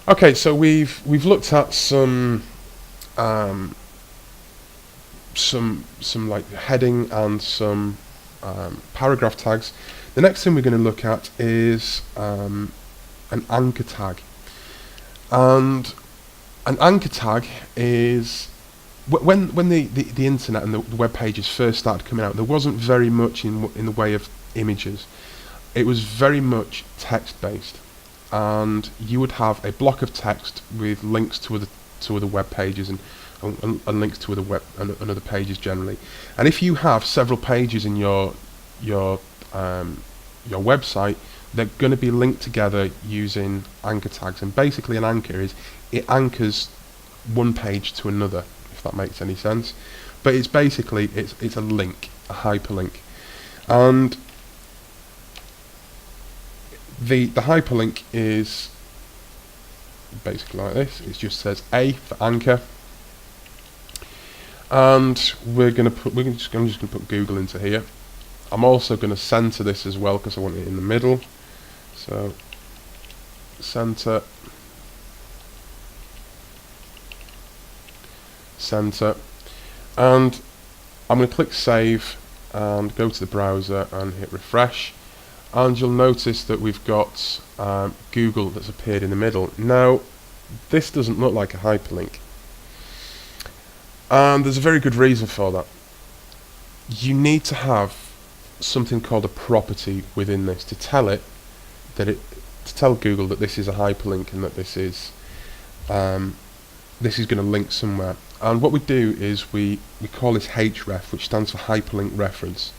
Okay, so we've looked at some like heading and some paragraph tags. The next thing we're going to look at is an anchor tag, and an anchor tag is when the internet and the web pages first started coming out. There wasn't very much in the way of images. It was very much text based, and you would have a block of text with links to other web pages and links to other pages generally. And if you have several pages in your website, they're going to be linked together using anchor tags. And basically, an anchor is it anchors one page to another, if that makes any sense. But it's basically it's a link, a hyperlink, and the hyperlink is basically like this. It just says A for anchor, and I'm just going to put Google into here. I'm also going to center this as well because I want it in the middle. So center, and I'm going to click save and go to the browser and hit refresh, and you'll notice that we've got Google that's appeared in the middle. Now this doesn't look like a hyperlink, and there's a very good reason for that. You need to have something called a property within this to tell Google that this is a hyperlink and that this is going to link somewhere. And what we do is we call this href, which stands for Hyperlink Reference.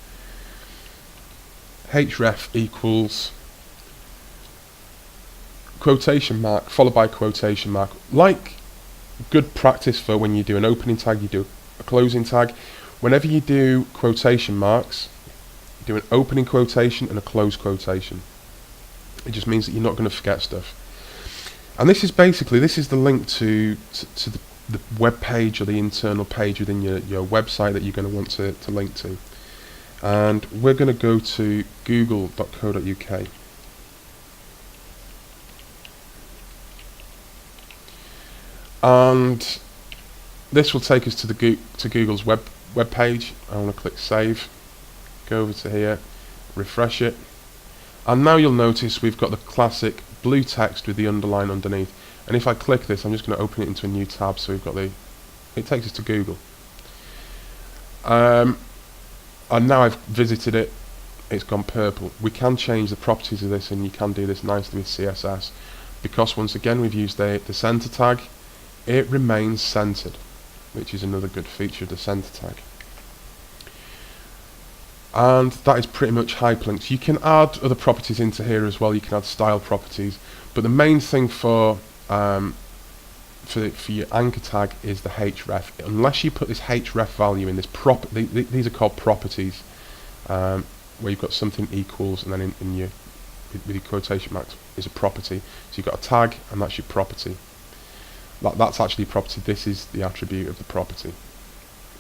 Href equals quotation mark followed by quotation mark. Like good practice for when you do an opening tag, you do a closing tag. Whenever you do quotation marks, do an opening quotation and a close quotation. It just means that you're not going to forget stuff. And this is the link to the web page or the internal page within your website that you're going to want to link to. And we're going to go to google.co.uk. And this will take us to Google's web page. I want to click save. Go over to here, refresh it, and now you'll notice we've got the classic blue text with the underline underneath. And if I click this, I'm just going to open it into a new tab, so we've got it takes us to Google. And now I've visited it, it's gone purple. We can change the properties of this, and you can do this nicely with CSS, because once again we've used the center tag. It remains centered, which is another good feature of the center tag. And that is pretty much hyperlinks. You can add other properties into here as well. You can add style properties, but the main thing for your anchor tag is the href. Unless you put this href value in this these are called properties, where you've got something equals, and then with your quotation marks is a property. So you've got a tag, and that's your property. That's actually a property. This is the attribute of the property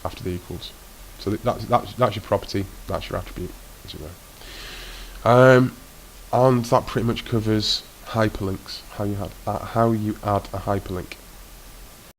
after the equals. So that's your property, that's your attribute, as it were. And that pretty much covers hyperlinks, how you add a hyperlink.